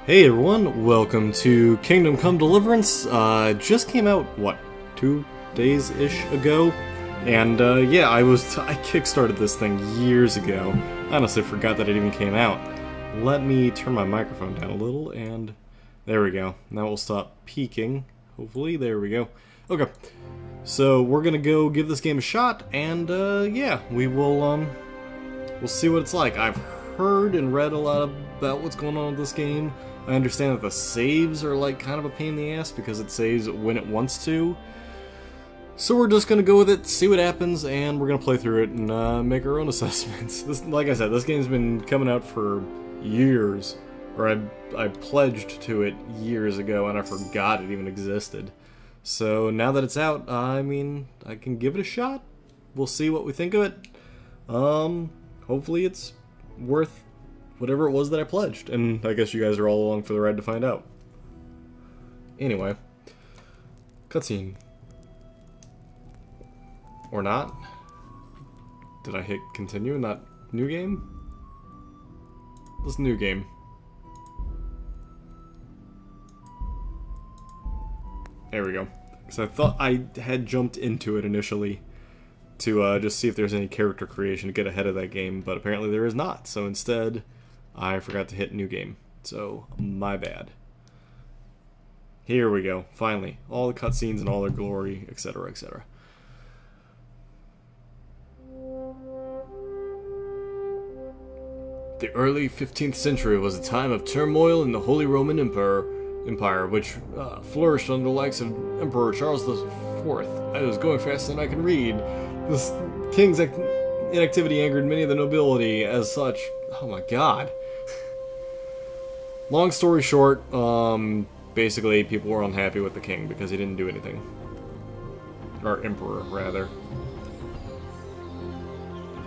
Hey everyone, welcome to Kingdom Come Deliverance. Just came out, what, 2 days-ish ago? And yeah, I kickstarted this thing years ago. I honestly forgot that it even came out. Let me turn my microphone down a little, and there we go. Now we'll stop peaking, hopefully. There we go. Okay, so we're gonna go give this game a shot, and yeah, we'll see what it's like. I've heard and read a lot about what's going on with this game. I understand that the saves are like kind of a pain in the ass because it saves when it wants to. So we're just gonna go with it, see what happens, and we're gonna play through it and make our own assessments. Like I said, this game's been coming out for years, or I pledged to it years ago and I forgot it even existed. So now that it's out, I mean, I can give it a shot. We'll see what we think of it. Hopefully it's worth whatever it was that I pledged, and I guess you guys are all along for the ride to find out. Anyway, cutscene. Or not? Did I hit continue, not new game? Let's new game. There we go. Because I thought I had jumped into it initially to just see if there's any character creation to get ahead of that game, but apparently there is not, so instead I forgot to hit new game, so my bad. Here we go, finally. All the cutscenes and all their glory, etc., etc. The early 15th century was a time of turmoil in the Holy Roman Empire, which flourished under the likes of Emperor Charles IV. I was going faster than I can read. This king's inactivity angered many of the nobility as such. Oh my god. Long story short, basically people were unhappy with the king because he didn't do anything. Or emperor, rather.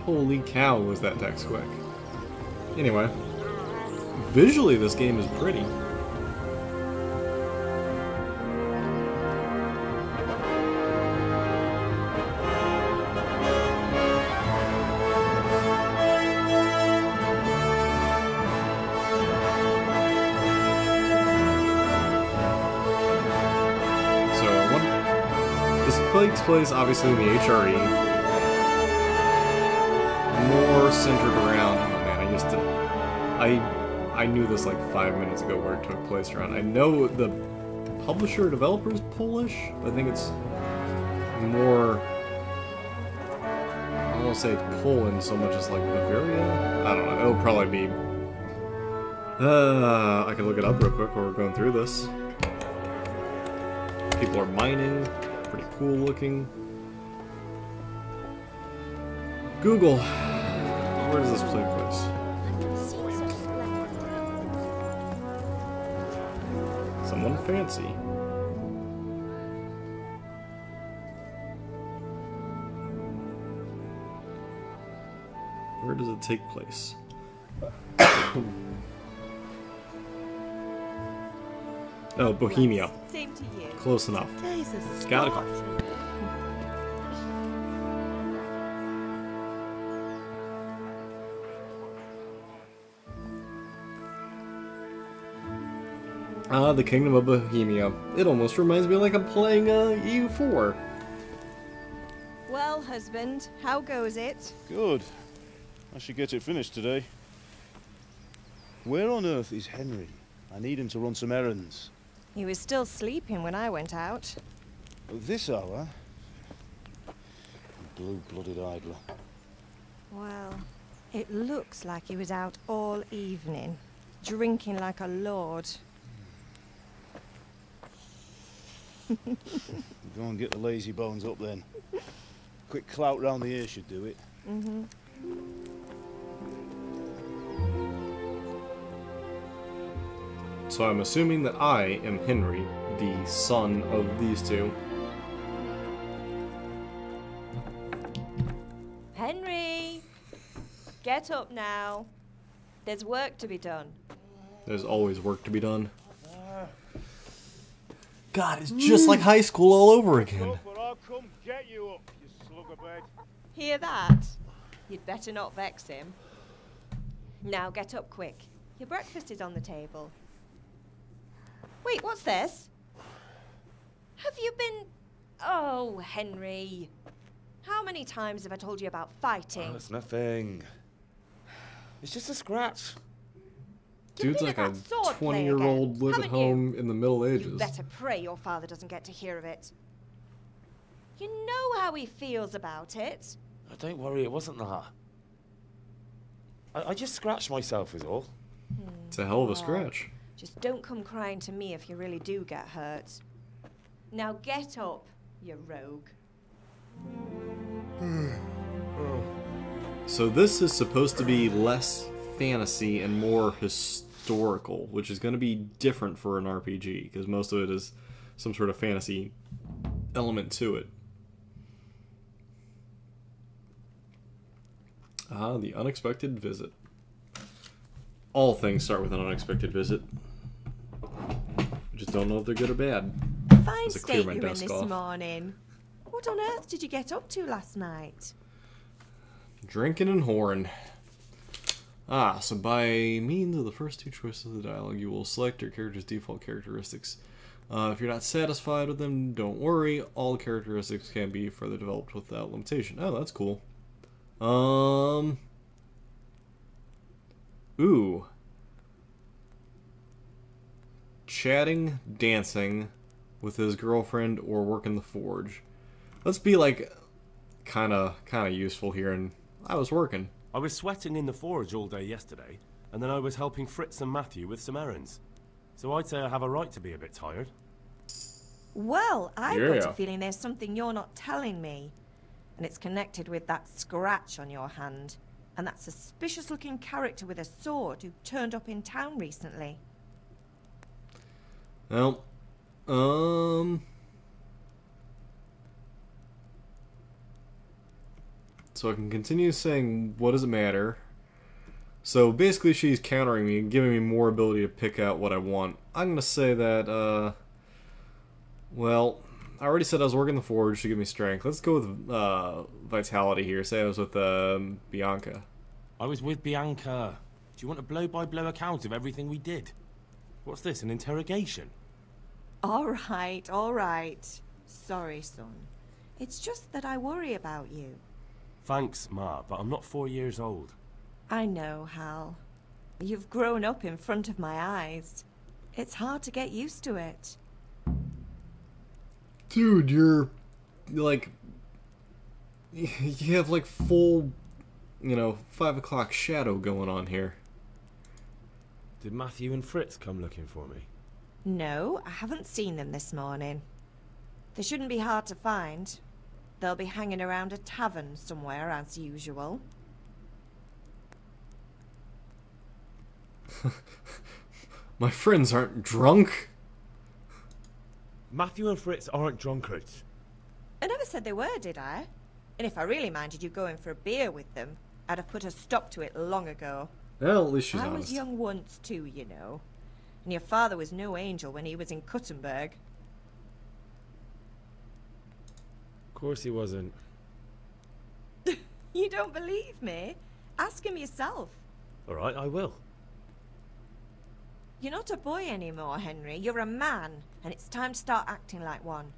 Holy cow, was that text quick. Anyway, visually this game is pretty. Takes place obviously in the HRE, more centered around. Oh man, I knew this like 5 minutes ago where it took place around. I know the publisher developer is Polish, but I think it's more. I don't want to say it's Poland so much as like Bavaria. I don't know. It'll probably be. I can look it up real quick while we're going through this. People are mining. Pretty cool looking. Google, where does this take place? Someone fancy. Where does it take place? Oh, Bohemia. Same to you. Close enough. Got it. The Kingdom of Bohemia. It almost reminds me like I'm playing EU4. Well, husband, how goes it? Good. I should get it finished today. Where on earth is Henry? I need him to run some errands. He was still sleeping when I went out. At this hour? Blue-blooded idler. Well, it looks like he was out all evening, drinking like a lord. Go and get the lazy bones up then. Quick clout round the ear should do it. Mm-hmm. So I'm assuming that I am Henry, the son of these two. Henry! Get up now. There's work to be done. There's always work to be done. God, it's just like high school all over again. But I'll come get you up, you slug of bed. Hear that? You'd better not vex him. Now get up quick. Your breakfast is on the table. Wait, what's this? Have you been... Oh, Henry. How many times have I told you about fighting? Oh, it's nothing. It's just a scratch. Dude's like a 20-year-old live at home in the Middle Ages. You better pray your father doesn't get to hear of it. You know how he feels about it. Oh, don't worry, it wasn't that. I just scratched myself is all. It's a hell of a scratch. Just don't come crying to me if you really do get hurt. Now get up, you rogue. So this is supposed to be less fantasy and more historical, which is going to be different for an RPG, because most of it is some sort of fantasy element to it. Ah, the unexpected visit. All things start with an unexpected visit. I just don't know if they're good or bad. Fine state you're in this morning. What on earth did you get up to last night? Drinking and whoring. Ah, so by means of the first two choices of the dialogue, you will select your character's default characteristics. If you're not satisfied with them, don't worry. All characteristics can be further developed without limitation. Oh, that's cool. Ooh. Chatting, dancing with his girlfriend, or working the forge. Let's be like kind of useful here, and I was working. I was sweating in the forge all day yesterday, and then I was helping Fritz and Matthew with some errands. So I'd say I have a right to be a bit tired. Well, I've got a feeling there's something you're not telling me. And it's connected with that scratch on your hand. And that suspicious-looking character with a sword who turned up in town recently. Well, so I can continue saying, what does it matter? So basically she's countering me and giving me more ability to pick out what I want. I'm going to say that, well, I already said I was working the forge to give me strength. Let's go with vitality here. Say I was with Bianca. I was with Bianca. Do you want a blow-by-blow account of everything we did? What's this, an interrogation? All right. Sorry, son. It's just that I worry about you. Thanks, Ma, but I'm not 4 years old. I know, Hal. You've grown up in front of my eyes. It's hard to get used to it. Dude, you're like, you have like full, 5 o'clock shadow going on here. Did Matthew and Fritz come looking for me? No, I haven't seen them this morning. They shouldn't be hard to find. They'll be hanging around a tavern somewhere as usual. My friends aren't drunk. Matthew and Fritz aren't drunkards. I never said they were, did I? And if I really minded you going for a beer with them, I'd have put a stop to it long ago. Well, at least she's honest. I was young once too, you know. And your father was no angel when he was in Kuttenberg. Of course he wasn't. You don't believe me? Ask him yourself. All right, I will. You're not a boy anymore, Henry. You're a man, and it's time to start acting like one.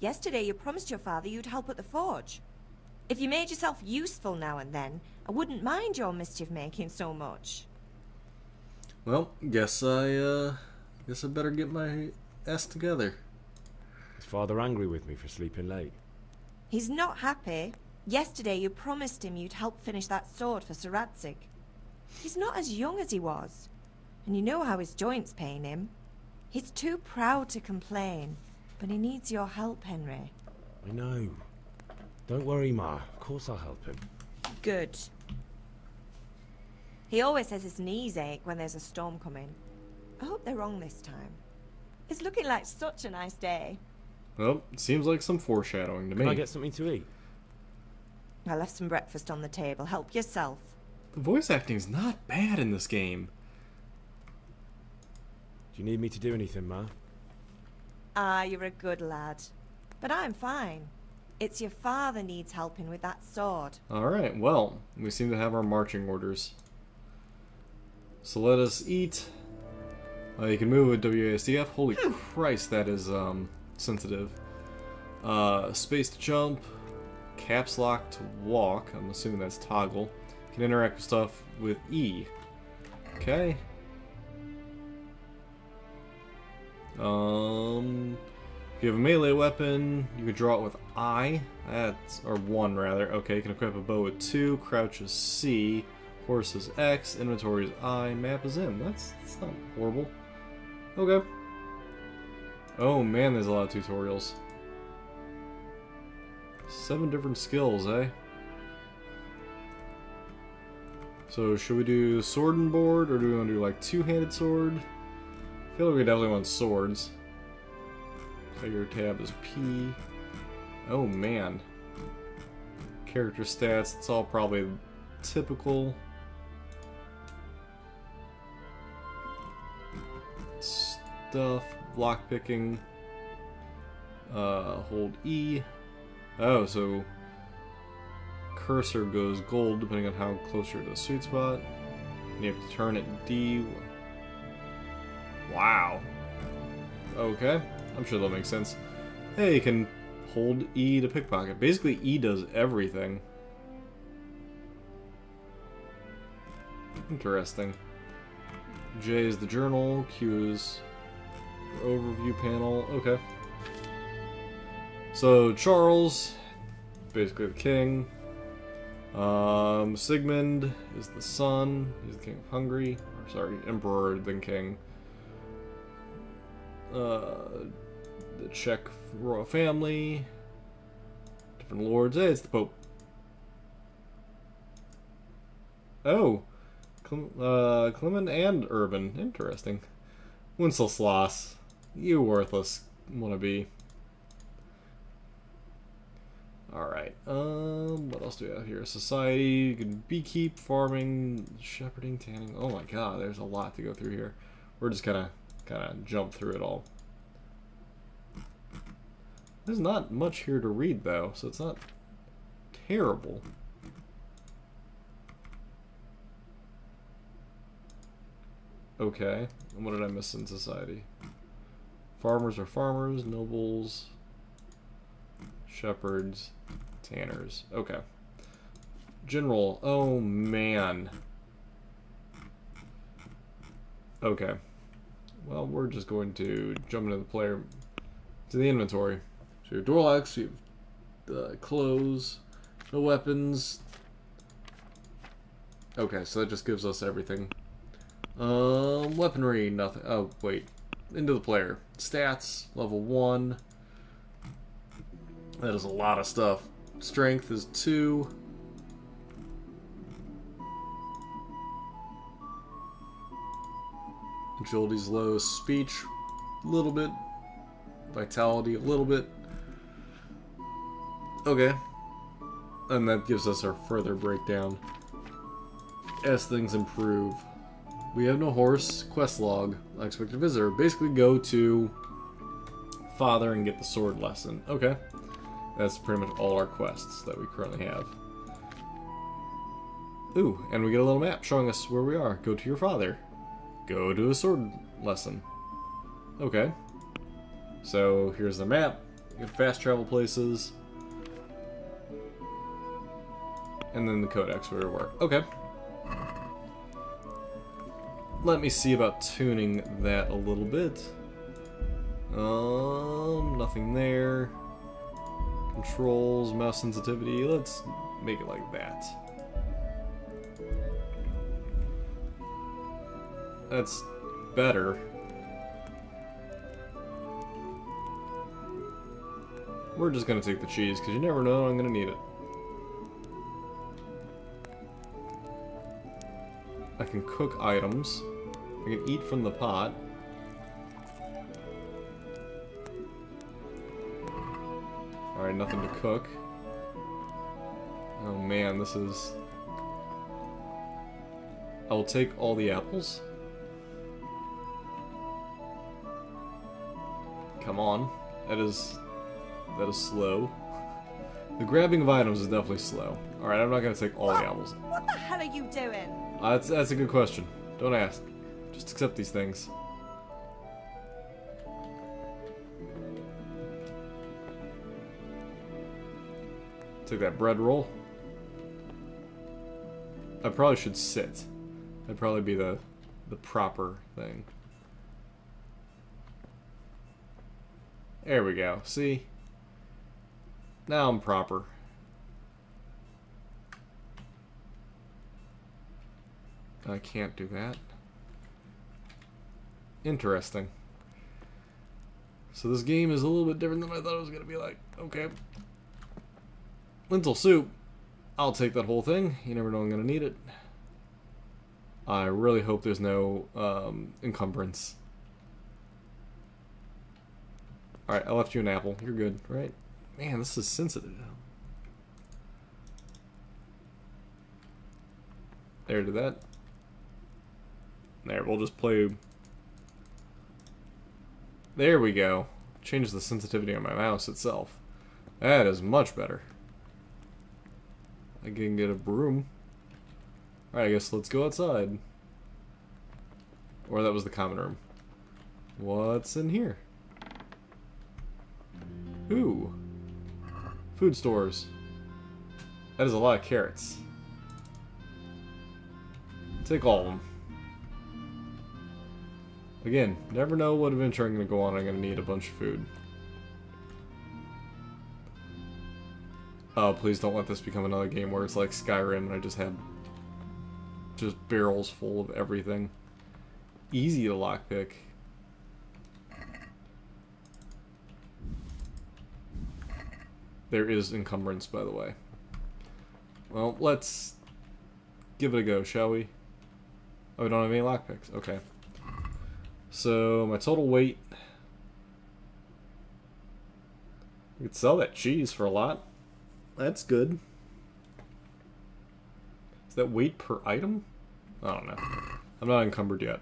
Yesterday you promised your father you'd help at the forge. If you made yourself useful now and then, I wouldn't mind your mischief-making so much. Well, guess I better get my ass together. Is Father angry with me for sleeping late? He's not happy. Yesterday you promised him you'd help finish that sword for Sir Radzig. He's not as young as he was. And you know how his joints pain him. He's too proud to complain, but he needs your help, Henry. I know. Don't worry, Ma. Of course I'll help him. Good. He always says his knees ache when there's a storm coming. I hope they're wrong this time. It's looking like such a nice day. Well, it seems like some foreshadowing to me. Can I get something to eat? I left some breakfast on the table. Help yourself. The voice acting's not bad in this game. Do you need me to do anything, Ma? Ah, you're a good lad. But I'm fine. It's your father needs helping with that sword. Alright, well, we seem to have our marching orders. So let us eat. You can move with WASDF. Holy Christ, that is sensitive. Space to jump. Caps lock to walk. I'm assuming that's toggle. Can interact with stuff with E. Okay. If you have a melee weapon, you can draw it with I. Or 1 rather. Okay, you can equip a bow with 2. Crouch is C. Horse is X. Inventory is I. Map is M. That's not horrible. Okay. Oh man, there's a lot of tutorials. 7 different skills, eh? So, should we do sword and board, or do we want to do like two-handed sword? I feel like we definitely want swords. Your tab is P. Oh man. Character stats, it's all probably typical. Stuff, lockpicking. Hold E. Oh, so cursor goes gold depending on how close you're to the sweet spot. And you have to turn it D. Wow. Okay, I'm sure that'll make sense. Hey, you can hold E to pickpocket. Basically, E does everything. Interesting. J is the journal, Q is the overview panel. Okay. So, Charles, basically the king. Sigmund is the son. He's the king of Hungary. Or, sorry, emperor, then king. The Czech royal family. Different lords. Hey, it's the Pope. Oh. Cuman and Urban. Interesting. Wenceslaus. You worthless wannabe. Alright, what else do we have here? Society, you can beekeep, farming, shepherding, tanning. Oh my god, there's a lot to go through here. We're just kinda jump through it all. There's not much here to read though, so it's not terrible. Okay, and what did I miss in society? Farmers are farmers, nobles, shepherds, tanners. Okay. General. Oh, man. Okay. Well, we're just going to jump into the player, to the inventory. So you have door locks, you have clothes, no weapons. Okay, so that just gives us everything. Weaponry, nothing. Oh, wait. Into the player. Stats, level 1. That is a lot of stuff. Strength is 2. Agility's low. Speech, a little bit. Vitality, a little bit. Okay. And that gives us our further breakdown. As things improve. We have no horse. Quest log. Unexpected visitor. Basically go to Father and get the sword lesson. Okay. That's pretty much all our quests that we currently have. Ooh, and we get a little map showing us where we are. Go to your father. Go to a sword lesson. Okay. So here's the map. You get fast travel places. And then the codex where we were. Okay. Let me see about tuning that a little bit. Nothing there. Controls, mouse sensitivity, let's make it like that. That's better. We're just gonna take the cheese, because you never know when I'm gonna need it. I can cook items. I can eat from the pot. Alright, nothing to cook. Oh man, this is... I will take all the apples. Come on. That is slow. The grabbing of items is definitely slow. Alright, I'm not gonna take all the apples. What the hell are you doing? That's a good question. Don't ask. Just accept these things. Take that bread roll. I probably should sit. That'd probably be the proper thing. There we go. See? Now I'm proper. I can't do that. Interesting. So this game is a little bit different than I thought it was going to be like. Okay. Lentil soup. I'll take that whole thing. You never know I'm going to need it. I really hope there's no encumbrance. Alright, I left you an apple. You're good, right? Man, this is sensitive. There, did that. There, we'll just play. There we go. Changes the sensitivity on my mouse itself. That is much better. I can get a broom. Alright, I guess let's go outside. Or that was the common room. What's in here? Ooh. Food stores. That is a lot of carrots. Take all of them. Again, never know what adventure I'm going to go on. I'm going to need a bunch of food. Oh, please don't let this become another game where it's like Skyrim and I just have just barrels full of everything. Easy to lockpick. There is encumbrance, by the way. Well, let's give it a go, shall we? Oh, we don't have any lockpicks. Okay. So, my total weight. We could sell that cheese for a lot. That's good. Is that weight per item? I don't know. I'm not encumbered yet.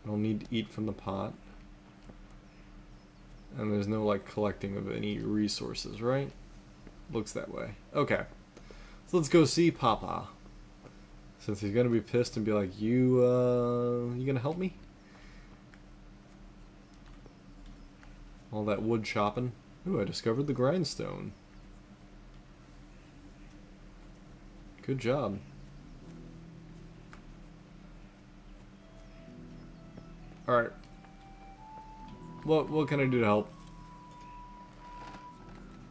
I don't need to eat from the pot. And there's no, like, collecting of any resources, right? Looks that way. Okay. So let's go see Papa. Since he's gonna be pissed and be like, you gonna help me? All that wood chopping. Ooh, I discovered the grindstone. Good job. Alright. What can I do to help?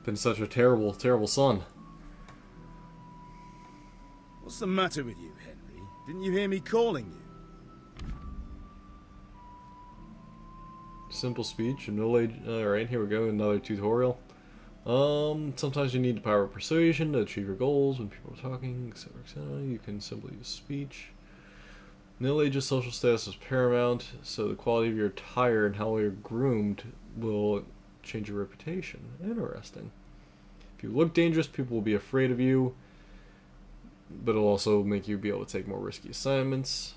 Been such a terrible, terrible son. What's the matter with you, Henry? Didn't you hear me calling you? Simple speech, a middle-aged... Alright, here we go, another tutorial. Sometimes you need the power of persuasion to achieve your goals when people are talking, etc., etc. You can simply use speech. Middle-aged social status is paramount, so the quality of your attire and how you're groomed will change your reputation. Interesting. If you look dangerous, people will be afraid of you, but it'll also make you be able to take more risky assignments.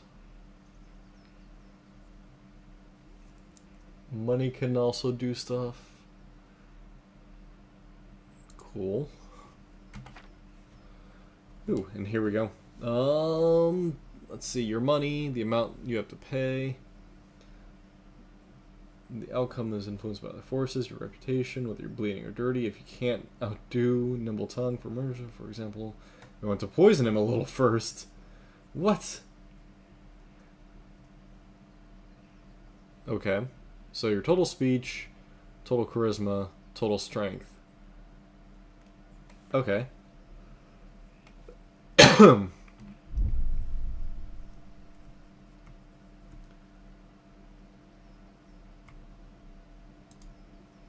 Money can also do stuff. Cool. Ooh, and here we go. Let's see, your money, the amount you have to pay. The outcome is influenced by other forces, your reputation, whether you're bleeding or dirty. If you can't outdo Nimble Tongue for murder, for example, we want to poison him a little first. What? Okay. So your total speech, total charisma, total strength. Okay.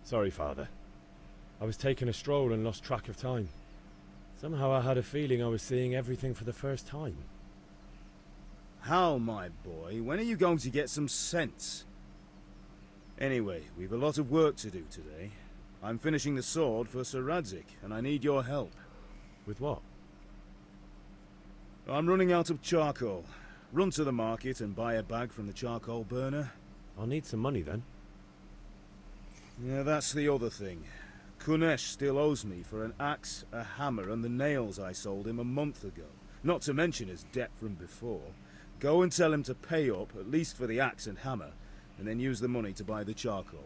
Sorry, Father. I was taking a stroll and lost track of time. Somehow I had a feeling I was seeing everything for the first time. How, my boy? When are you going to get some sense? Anyway, we've a lot of work to do today. I'm finishing the sword for Sir Radzig, and I need your help. With what? I'm running out of charcoal. Run to the market and buy a bag from the charcoal burner. I'll need some money then. Yeah, that's the other thing. Kunesh still owes me for an axe, a hammer, and the nails I sold him a month ago. Not to mention his debt from before. Go and tell him to pay up, at least for the axe and hammer, and then use the money to buy the charcoal.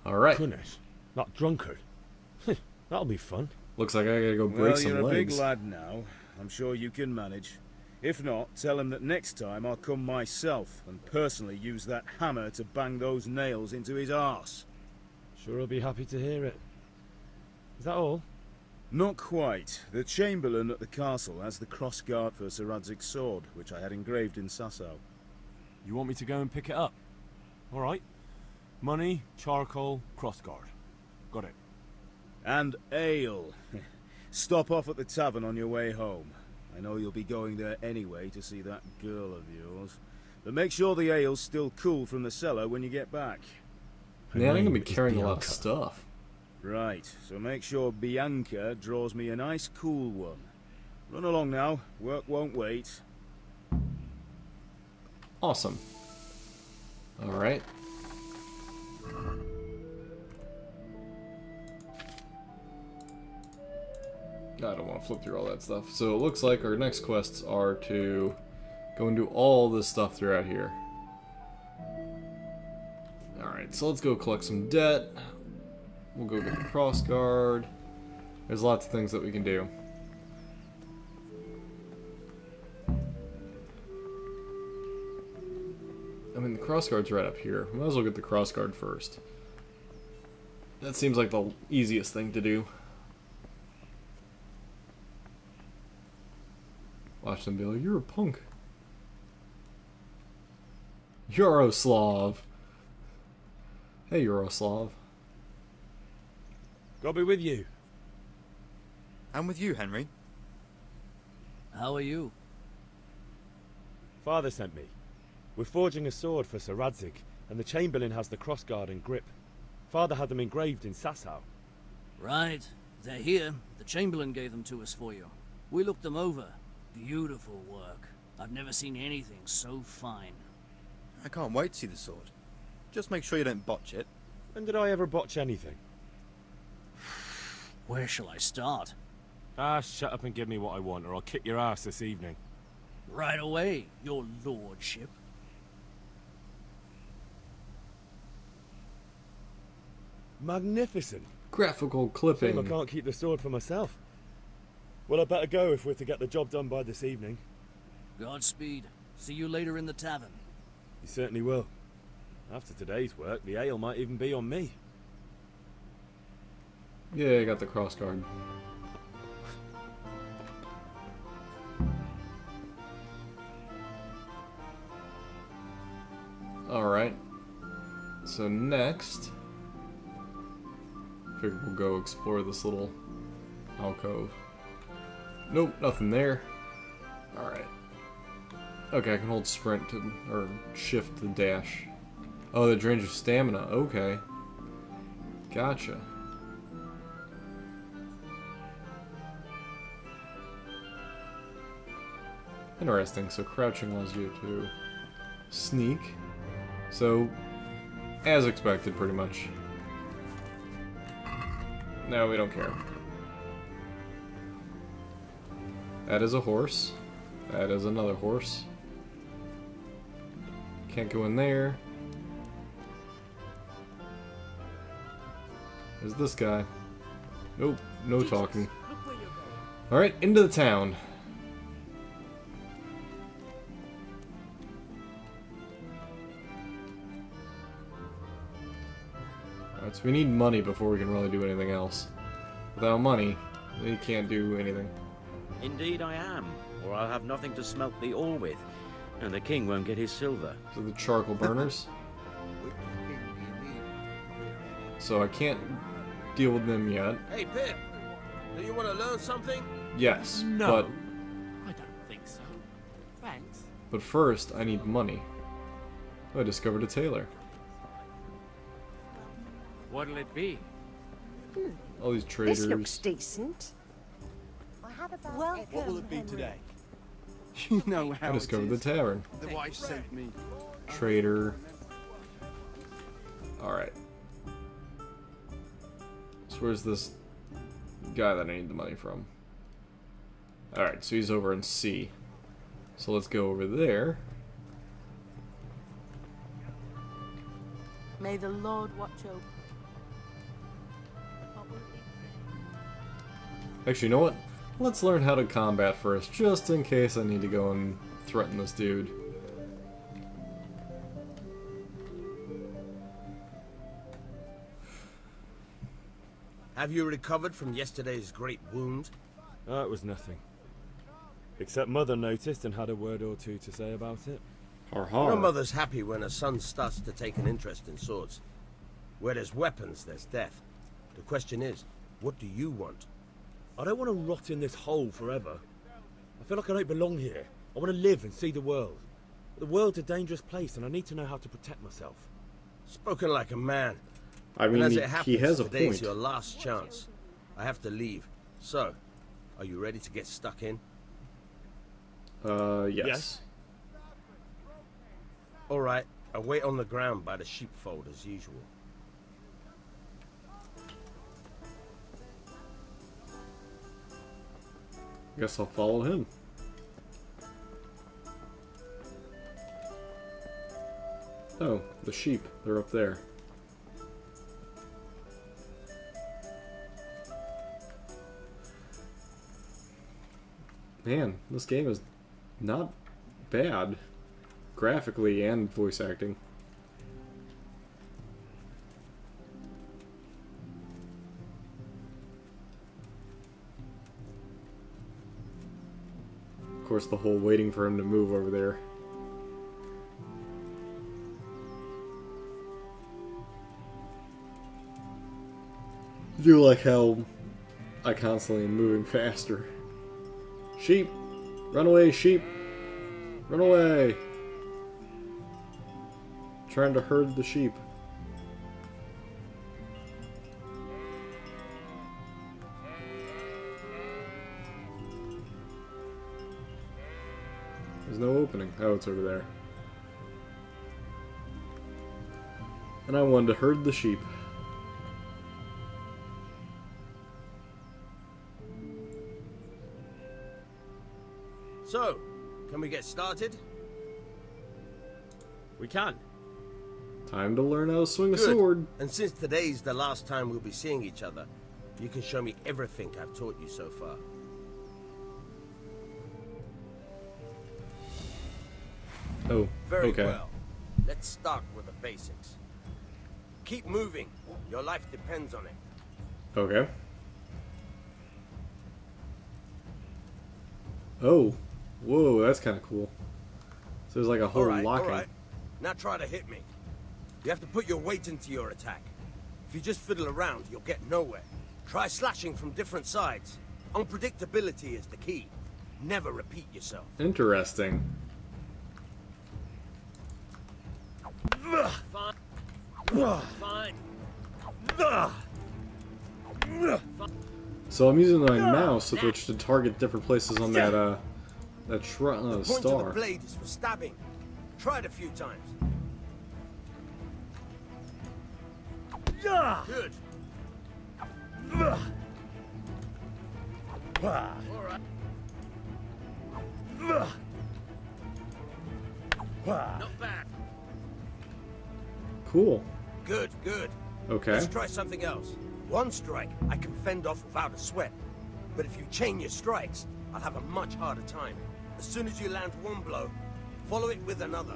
Alright. Goodness, not Drunkard. That'll be fun. Looks like I gotta go break some you're a legs. big lad now. I'm sure you can manage. If not, tell him that next time I'll come myself and personally use that hammer to bang those nails into his arse. Sure, I'll be happy to hear it. Is that all? Not quite. The Chamberlain at the castle has the crossguard for Sir Radzig's sword, which I had engraved in Sasau. You want me to go and pick it up? Alright. Money, charcoal, crossguard. Got it. And ale. Stop off at the tavern on your way home. I know you'll be going there anyway to see that girl of yours. But make sure the ale's still cool from the cellar when you get back. Man, I'm gonna be carrying a lot of stuff. Right, so make sure Bianca draws me a nice cool one. Run along now, work won't wait. Awesome. Alright. I don't want to flip through all that stuff. So it looks like our next quests are to go and do all this stuff throughout here. Alright, so let's go collect some debt. We'll go get the crossguard. There's lots of things that we can do. I mean, the crossguard's right up here. We might as well get the crossguard first. That seems like the easiest thing to do. Watch them be like, you're a punk. Yuroslav. Hey, Yuroslav. God be with you. And with you, Henry. How are you? Father sent me. We're forging a sword for Sir Radzig, and the Chamberlain has the crossguard and grip. Father had them engraved in Sasau. Right. They're here. The Chamberlain gave them to us for you. We looked them over. Beautiful work. I've never seen anything so fine. I can't wait to see the sword. Just make sure you don't botch it. When did I ever botch anything? Where shall I start? Ah, shut up and give me what I want, or I'll kick your ass this evening. Right away, your lordship. Magnificent. Graphical Shame clipping. I can't keep the sword for myself. Well, I better go if we're to get the job done by this evening. Godspeed. See you later in the tavern. You certainly will. After today's work, the ale might even be on me. Yeah, I got the crossguard. Alright. So next, I figure we'll go explore this little alcove. Nope, nothing there. Alright. Okay, I can hold sprint to, or shift to dash. Oh, that drains your stamina. Okay. Gotcha. Interesting. So crouching allows you to sneak. So, as expected, pretty much. No, we don't care. That is a horse. That is another horse. Can't go in there. There's this guy. Nope, no talking. Alright, into the town. Alright, so we need money before we can really do anything else. Without money, we can't do anything. Indeed I am, or I'll have nothing to smelt the ore with, and the king won't get his silver. So the charcoal burners. So I can't deal with them yet. Hey, Pip, do you want to learn something? Yes, No. I don't think so. Thanks. but first I need money. Oh, I discovered a tailor. What'll it be? All these traders. This looks decent. Welcome, What will it be Henry. today? You know how I discovered the tavern. The wife sent me. Trader. Alright. So where's this guy that I need the money from? Alright, so he's over in C. So let's go over there. May the Lord watch over. Actually, you know what? Let's learn how to combat first, just in case I need to go and threaten this dude. Have you recovered from yesterday's great wound? It was nothing. Except Mother noticed and had a word or two to say about it. Har har. No mother's happy when her son starts to take an interest in swords. Where there's weapons, there's death. The question is, what do you want? I don't want to rot in this hole forever. I feel like I don't belong here. I want to live and see the world. The world's a dangerous place and I need to know how to protect myself. Spoken like a man. I mean, and as it happens, he has a today's point. your last chance. I have to leave. So, are you ready to get stuck in? Yes. Alright, I wait on the ground by the sheepfold as usual. Guess I'll follow him. Oh, the sheep. They're up there. Man, this game is not bad. Graphically and voice acting. Of course, the whole waiting for him to move over there. I do like how I constantly am moving faster. Sheep! Run away, sheep! Run away! Trying to herd the sheep. There's no opening. Oh, it's over there. And I wanted to herd the sheep. So, can we get started? We can. Time to learn how to swing a Good. sword. And since today's the last time we'll be seeing each other, you can show me everything I've taught you so far. Oh, Very okay. well. Let's start with the basics. Keep moving. Your life depends on it. Okay. Oh. Whoa, that's kind of cool. So there's like a whole locking. Alright. Now try to hit me. You have to put your weight into your attack. If you just fiddle around, you'll get nowhere. Try slashing from different sides. Unpredictability is the key. Never repeat yourself. Interesting. Fine. Fine. So I'm using my mouse with which to target different places on that The point of star. the blade is for stabbing. Try it a few times. Good. Alright. Not bad. Cool. Good, good. Okay. Let's try something else. One strike I can fend off without a sweat. But if you chain your strikes, I'll have a much harder time. As soon as you land one blow, follow it with another.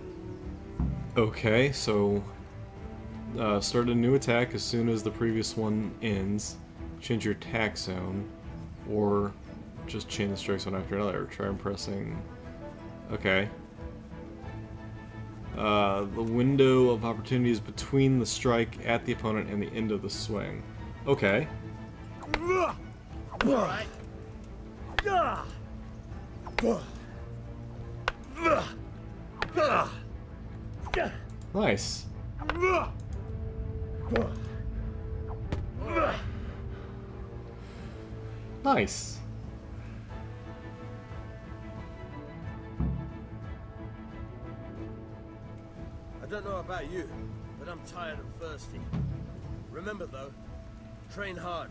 Okay, so start a new attack as soon as the previous one ends. Change your attack zone, or just chain the strikes one after another. Try pressing. Okay. The window of opportunity is between the strike at the opponent and the end of the swing. Okay. Alright. Nice. Nice. I don't know about you, but I'm tired and thirsty. Remember though, train hard.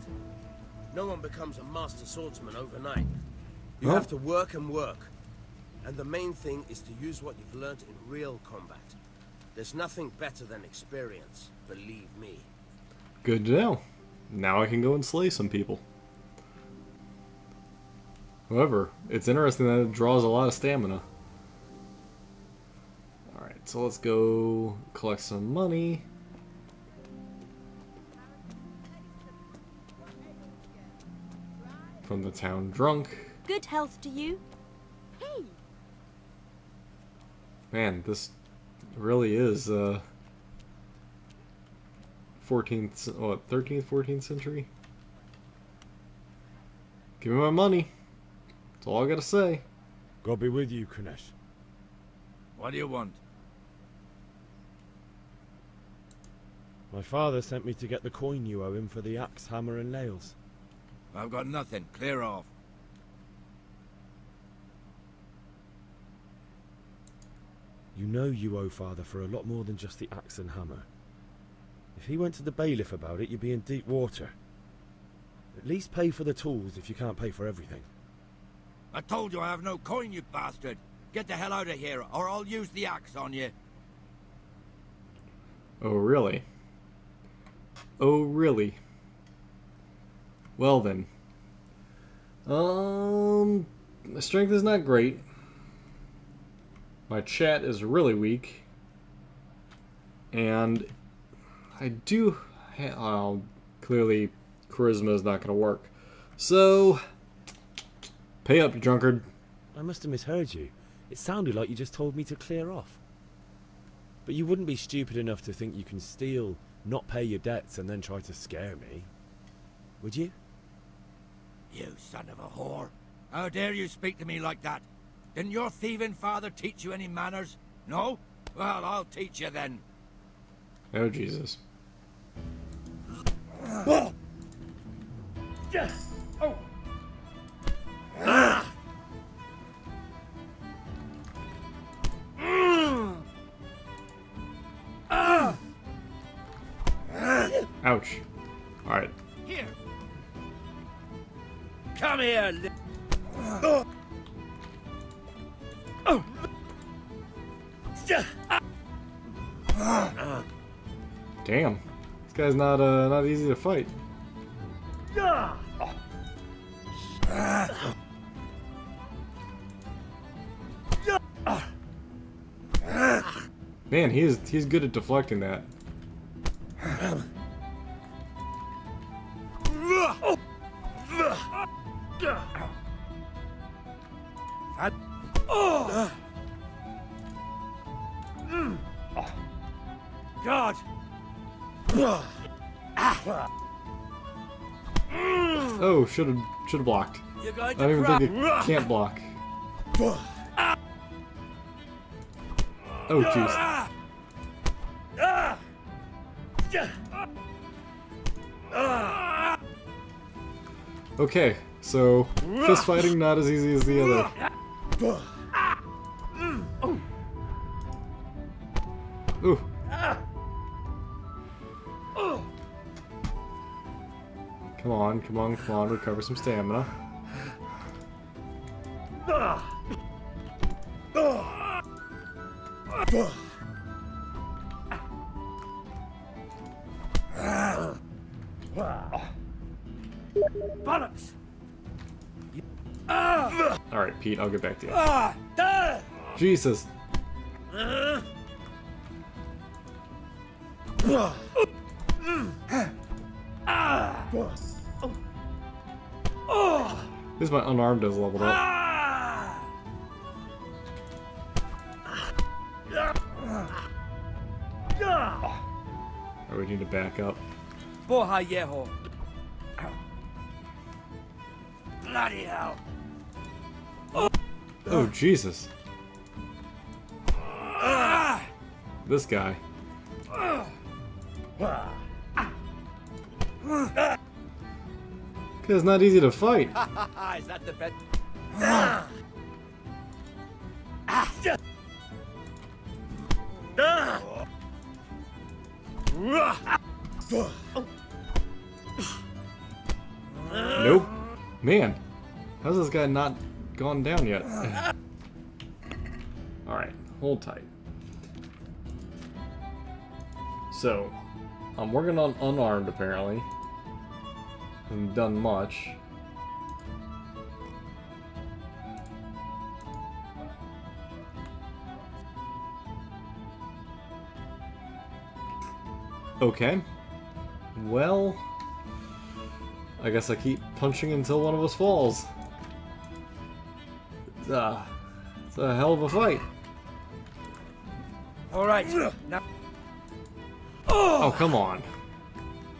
No one becomes a master swordsman overnight. You have to work and work. And the main thing is to use what you've learned in real combat. There's nothing better than experience, believe me. Good to know. Now I can go and slay some people. However, it's interesting that it draws a lot of stamina. Alright, so let's go collect some money. From the town drunk. Good health to you. Hey. Man, this really is 14th, what, 13th, 14th century? Give me my money. That's all I gotta say. God be with you, Kunesh. What do you want? My father sent me to get the coin you owe him for the axe, hammer and nails. I've got nothing. Clear off. You know you owe father for a lot more than just the axe and hammer. If he went to the bailiff about it, you'd be in deep water. At least pay for the tools if you can't pay for everything. I told you I have no coin, you bastard. Get the hell out of here, or I'll use the axe on you. Oh, really? Oh, really? Well then. My strength is not great. My chat is really weak. And I do... clearly, charisma is not going to work. So, pay up, you drunkard. I must have misheard you. It sounded like you just told me to clear off. But you wouldn't be stupid enough to think you can steal, not pay your debts, and then try to scare me. Would you? You son of a whore. How dare you speak to me like that? Didn't your thieving father teach you any manners? No? Well, I'll teach you then. Oh, Jesus. Oh. Ouch. Alright. Here. Come here. Damn. This guy's not easy to fight. Man, he's good at deflecting that. God. Oh, should have blocked. I don't even think it can't block. Oh, jeez. Okay, so fist fighting not as easy as the other. Ooh. Come on, come on, come on, recover some stamina. Bollocks! Alright, Pete, I'll get back to you. Jesus. At least my unarmed is leveled up. Or we need to back up. Bohayeho. Bloody hell. Oh, Jesus. This guy. It's not easy to fight. Is that the best? Nope. Man, how's this guy not gone down yet? Alright, hold tight. So, I'm working on unarmed, apparently. Haven't done much. Okay. Well, I guess I keep punching until one of us falls. It's a hell of a fight. Alright, now... Oh, come on.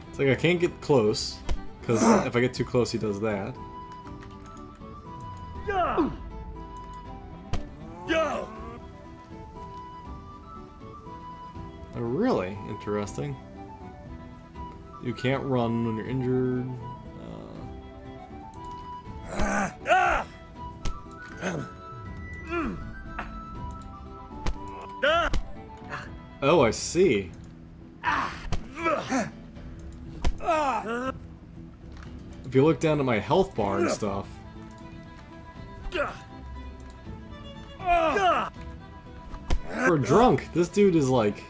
It's like I can't get close, because if I get too close he does that. Yo! Oh, really? Interesting. You can't run when you're injured. Oh, I see. If you look down at my health bar and stuff. For a drunk, this dude is like...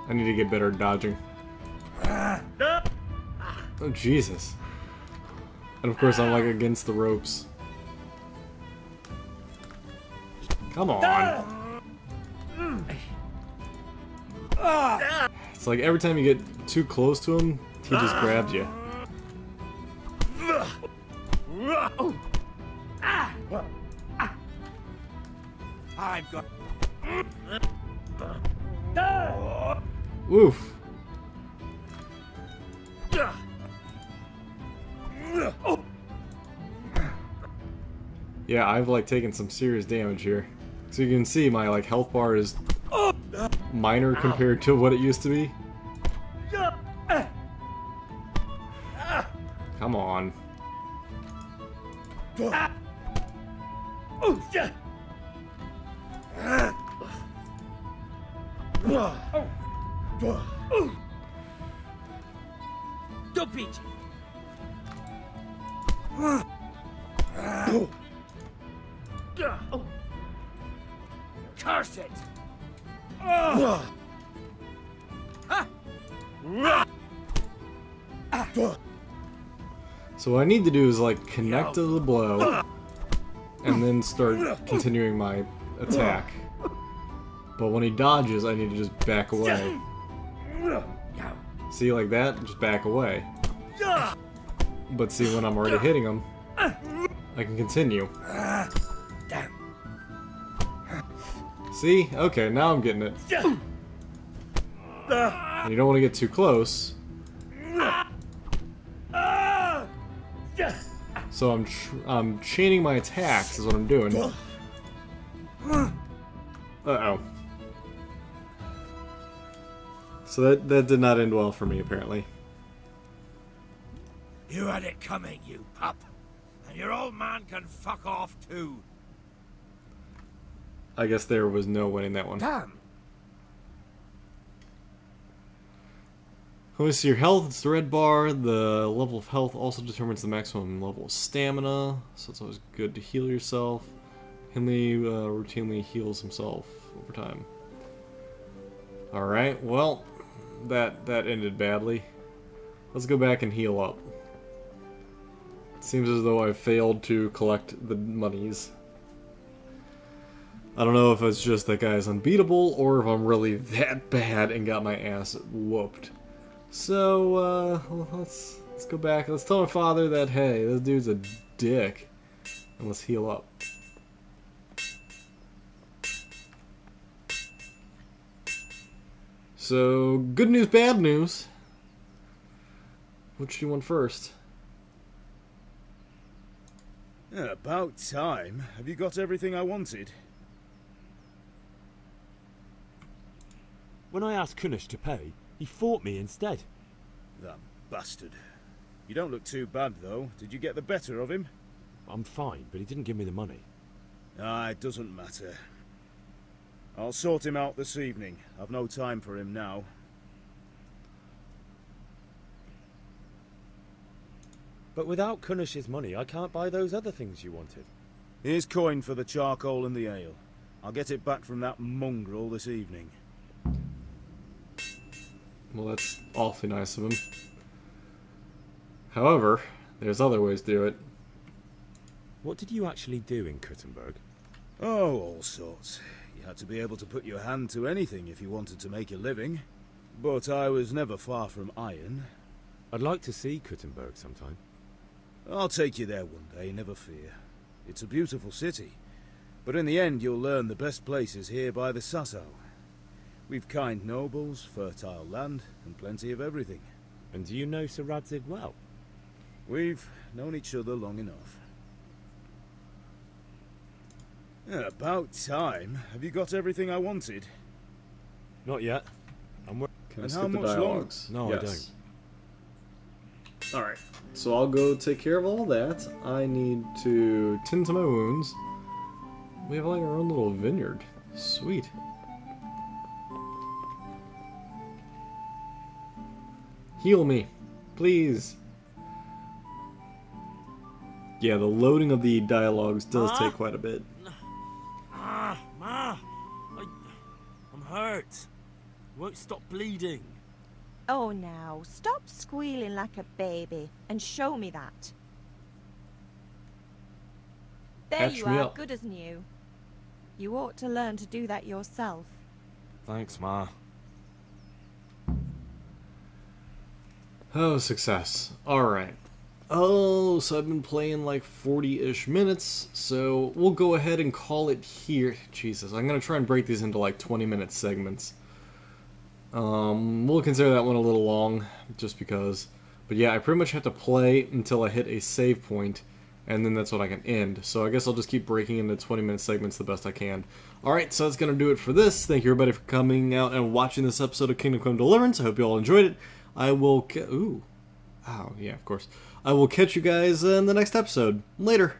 I need to get better at dodging. Oh, Jesus. And of course I'm like against the ropes. Come on. It's like every time you get too close to him, he just grabs you. I've got... Oof. Yeah, I've like taken some serious damage here. So you can see my like health bar is minor compared to what it used to be. Come on. Curse it! So what I need to do is like connect to the blow and then start continuing my attack. But when he dodges, I need to just back away. See, like that? Just back away. But see, when I'm already hitting him, I can continue. See? Okay, now I'm getting it. And you don't want to get too close. So I'm chaining my attacks is what I'm doing. Uh-oh. So that did not end well for me, apparently. You had it coming, you pup. And your old man can fuck off too. I guess there was no winning that one. Damn. Let me see your health. It's the red bar. The level of health also determines the maximum level of stamina, so it's always good to heal yourself. Henley routinely heals himself over time. Alright, well, that ended badly. Let's go back and heal up. It seems as though I failed to collect the monies. I don't know if it's just that guy's unbeatable, or if I'm really that bad and got my ass whooped. So, let's go back. Let's tell my father that, hey, this dude's a dick. And let's heal up. So, good news, bad news. Which do you want first? About time. Have you got everything I wanted? When I asked Kunish to pay, he fought me instead. That bastard. You don't look too bad, though. Did you get the better of him? I'm fine, but he didn't give me the money. Ah, it doesn't matter. I'll sort him out this evening. I've no time for him now. But without Kunish's money, I can't buy those other things you wanted. Here's coin for the charcoal and the ale. I'll get it back from that mongrel this evening. Well, that's awfully nice of him. However, there's other ways to do it. What did you actually do in Kuttenberg? Oh, all sorts. You had to be able to put your hand to anything if you wanted to make a living. But I was never far from iron. I'd like to see Kuttenberg sometime. I'll take you there one day, never fear. It's a beautiful city. But in the end, you'll learn the best places here by the Sasso. We've kind nobles, fertile land, and plenty of everything. And do you know Sir Radzig well? We've known each other long enough. About time. Have you got everything I wanted? Not yet. Can I And skip how the much dialogues? No, yes. I don't. Alright, so I'll go take care of all that. I need to tend to my wounds. We have like our own little vineyard. Sweet. Heal me, please. Yeah, the loading of the dialogues does take quite a bit. Ma! I'm hurt. Won't stop bleeding. Oh, now, stop squealing like a baby and show me that. There Catch you me are, up. good as new. You ought to learn to do that yourself. Thanks, Ma. Oh, success. Alright. Oh, so I've been playing like 40-ish minutes, so we'll go ahead and call it here. Jesus, I'm going to try and break these into like 20-minute segments. We'll consider that one a little long, just because. But yeah, I pretty much have to play until I hit a save point, and then that's when I can end. So I guess I'll just keep breaking into 20-minute segments the best I can. Alright, so that's going to do it for this. Thank you everybody for coming out and watching this episode of Kingdom Come Deliverance. I hope you all enjoyed it. I will... Ooh. Oh, yeah, of course. I will catch you guys in the next episode. Later.